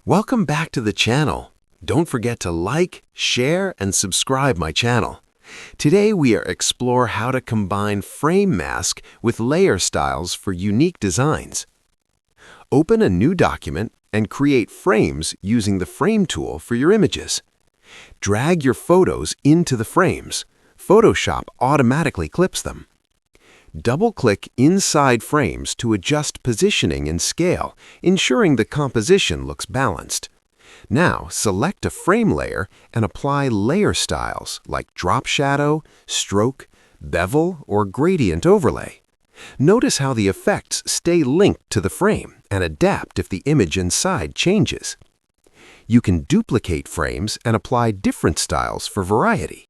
Welcome back to the channel. Don't forget to like, share, and subscribe my channel. Today we explore how to combine frame mask with layer styles for unique designs. Open a new document and create frames using the frame tool for your images. Drag your photos into the frames. Photoshop automatically clips them. Double-click inside frames to adjust positioning and scale, ensuring the composition looks balanced. Now, select a frame layer and apply layer styles like drop shadow, stroke, bevel, or gradient overlay. Notice how the effects stay linked to the frame and adapt if the image inside changes. You can duplicate frames and apply different styles for variety.